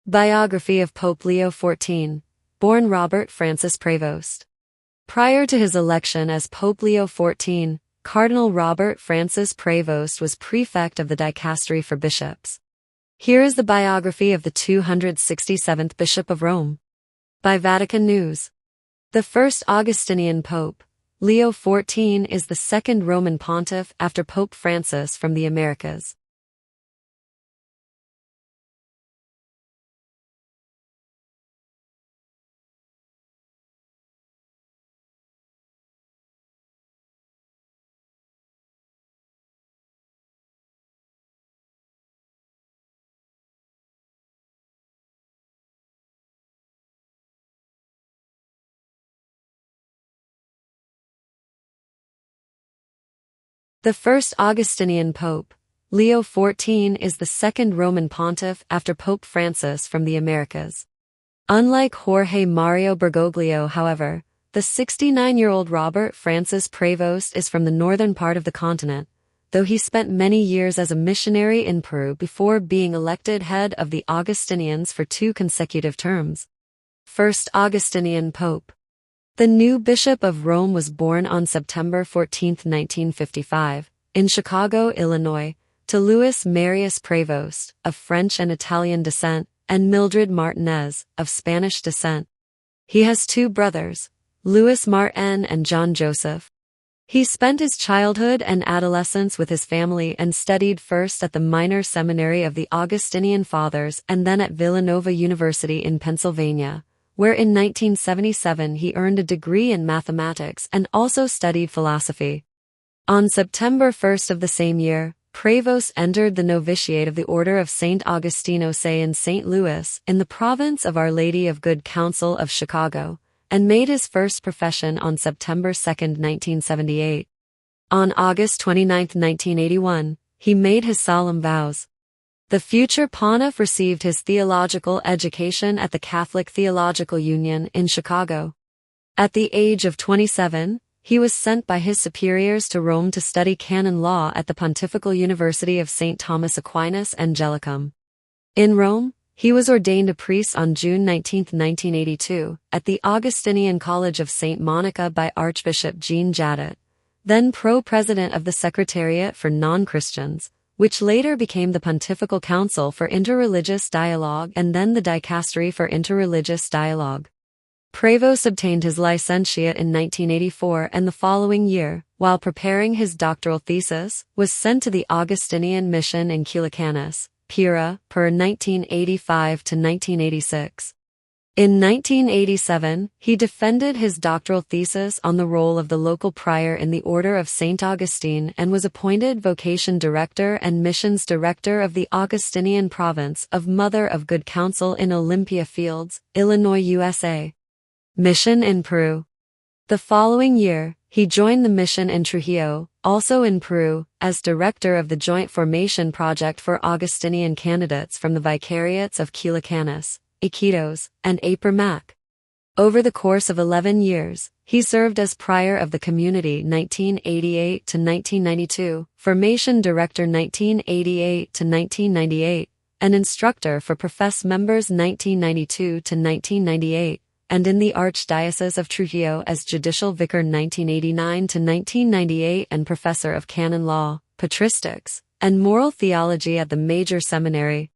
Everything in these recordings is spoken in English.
Biography of Pope Leo XIV, born Robert Francis Prevost. Prior to his election as Pope Leo XIV, Cardinal Robert Francis Prevost was prefect of the dicastery for bishops. Here is the biography of the 267th Bishop of Rome. By Vatican News. The first Augustinian Pope, Leo XIV, is the second Roman pontiff after Pope Francis from the Americas. The first Augustinian Pope, Leo XIV, is the second Roman pontiff after Pope Francis from the Americas. Unlike Jorge Mario Bergoglio, however, the 69-year-old Robert Francis Prevost is from the northern part of the continent, though he spent many years as a missionary in Peru before being elected head of the Augustinians for 2 consecutive terms. First Augustinian Pope. The new Bishop of Rome was born on September 14, 1955, in Chicago, Illinois, to Louis Marius Prevost, of French and Italian descent, and Mildred Martinez, of Spanish descent. He has 2 brothers, Louis Martin and John Joseph. He spent his childhood and adolescence with his family and studied first at the Minor Seminary of the Augustinian Fathers and then at Villanova University in Pennsylvania, where in 1977 he earned a degree in mathematics and also studied philosophy. On September 1 of the same year, Prevost entered the novitiate of the Order of St. Augustino's in St. Louis, in the province of Our Lady of Good Counsel of Chicago, and made his first profession on September 2, 1978. On August 29, 1981, he made his solemn vows. The future pontiff received his theological education at the Catholic Theological Union in Chicago. At the age of 27, he was sent by his superiors to Rome to study canon law at the Pontifical University of St. Thomas Aquinas Angelicum. In Rome, he was ordained a priest on June 19, 1982, at the Augustinian College of St. Monica by Archbishop Jean Jadot, then pro-president of the Secretariat for Non-Christians, which later became the Pontifical Council for Interreligious Dialogue and then the Dicastery for Interreligious Dialogue. Prevost obtained his licentiate in 1984 and the following year, while preparing his doctoral thesis, was sent to the Augustinian mission in Quilicanas, Pira, per 1985 to 1986. In 1987, he defended his doctoral thesis on the role of the local prior in the Order of St. Augustine and was appointed Vocation Director and Missions Director of the Augustinian Province of Mother of Good Counsel in Olympia Fields, Illinois, USA. Mission in Peru. The following year, he joined the mission in Trujillo, also in Peru, as director of the Joint Formation Project for Augustinian candidates from the vicariates of Quilicanas, Iquitos, and Apermac. Over the course of 11 years, he served as prior of the community 1988 to 1992, formation director 1988 to 1998, and instructor for professed members 1992 to 1998, and in the Archdiocese of Trujillo as judicial vicar 1989 to 1998 and professor of canon law, patristics, and moral theology at the major seminary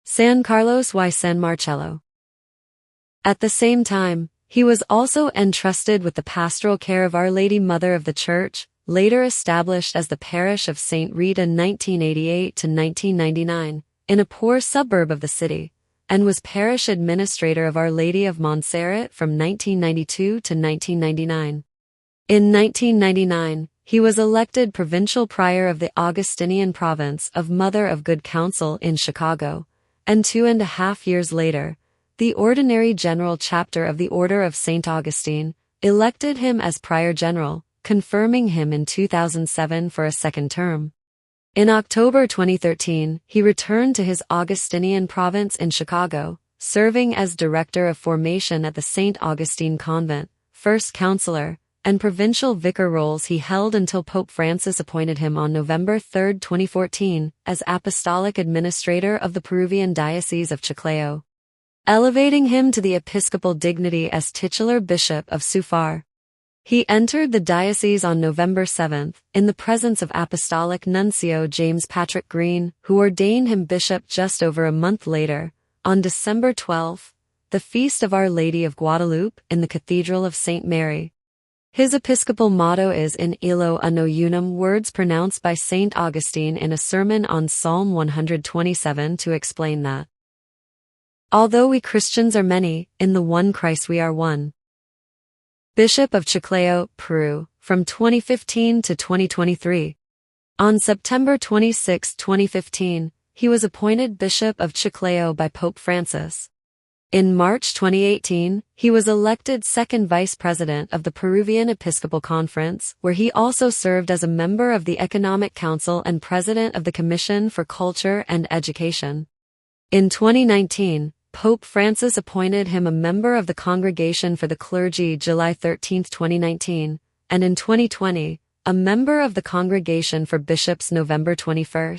San Carlos y San Marcello. At the same time, he was also entrusted with the pastoral care of Our Lady Mother of the Church, later established as the parish of St. Rita 1988 to 1999, in a poor suburb of the city, and was parish administrator of Our Lady of Montserrat from 1992 to 1999. In 1999, he was elected provincial prior of the Augustinian province of Mother of Good Counsel in Chicago, and 2.5 years later, the Ordinary General Chapter of the Order of St. Augustine elected him as Prior General, confirming him in 2007 for a second term. In October 2013, he returned to his Augustinian province in Chicago, serving as Director of Formation at the St. Augustine Convent, First Counselor, and provincial vicar roles he held until Pope Francis appointed him on November 3, 2014, as Apostolic Administrator of the Peruvian Diocese of Chiclayo, elevating him to the episcopal dignity as titular Bishop of Sufar. He entered the diocese on November 7, in the presence of Apostolic Nuncio James Patrick Green, who ordained him bishop just over a month later, on December 12, the feast of Our Lady of Guadalupe, in the Cathedral of St. Mary. His episcopal motto is In illo anno unum, words pronounced by St. Augustine in a sermon on Psalm 127 to explain that although we Christians are many, in the one Christ we are one. Bishop of Chiclayo, Peru, from 2015 to 2023. On September 26, 2015, he was appointed Bishop of Chiclayo by Pope Francis. In March 2018, he was elected second vice president of the Peruvian Episcopal Conference, where he also served as a member of the Economic Council and president of the Commission for Culture and Education. In 2019, Pope Francis appointed him a member of the Congregation for the Clergy July 13, 2019, and in 2020, a member of the Congregation for Bishops November 21.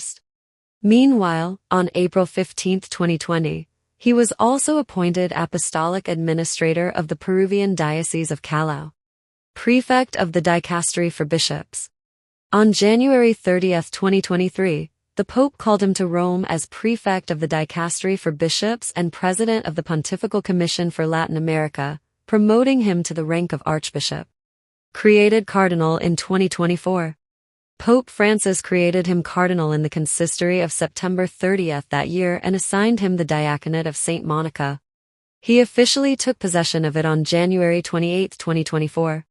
Meanwhile, on April 15, 2020, he was also appointed Apostolic Administrator of the Peruvian Diocese of Callao, Prefect of the Dicastery for Bishops. On January 30, 2023, the Pope called him to Rome as Prefect of the Dicastery for Bishops and President of the Pontifical Commission for Latin America, promoting him to the rank of Archbishop. Created Cardinal in 2024. Pope Francis created him Cardinal in the Consistory of September 30 that year and assigned him the Diaconate of St. Monica. He officially took possession of it on January 28, 2024.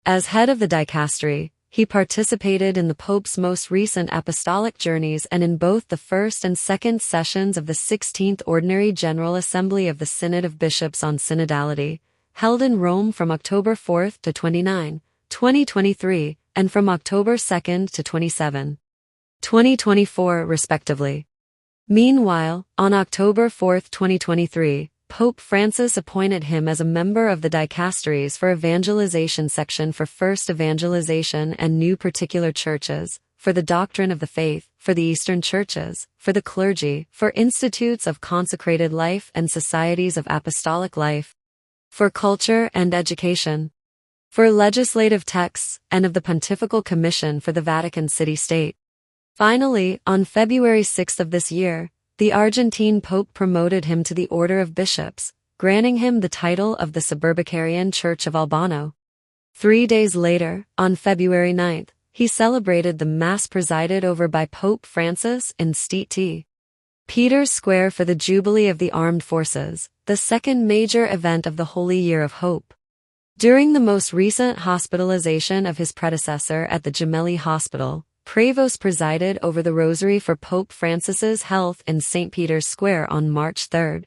As head of the Dicastery, he participated in the Pope's most recent apostolic journeys and in both the first and second sessions of the 16th Ordinary General Assembly of the Synod of Bishops on Synodality, held in Rome from October 4 to 29, 2023, and from October 2 to 27, 2024, respectively. Meanwhile, on October 4, 2023, Pope Francis appointed him as a member of the Dicasteries for Evangelization Section for First Evangelization and New Particular Churches, for the Doctrine of the Faith, for the Eastern Churches, for the Clergy, for Institutes of Consecrated Life and Societies of Apostolic Life, for Culture and Education, for Legislative Texts, and of the Pontifical Commission for the Vatican City-State. Finally, on February 6 of this year, the Argentine Pope promoted him to the Order of Bishops, granting him the title of the Suburbicarian Church of Albano. 3 days later, on February 9, he celebrated the Mass presided over by Pope Francis in St. Peter's Square for the Jubilee of the Armed Forces, the second major event of the Holy Year of Hope. During the most recent hospitalization of his predecessor at the Gemelli Hospital, Prevost presided over the Rosary for Pope Francis's health in St. Peter's Square on March 3.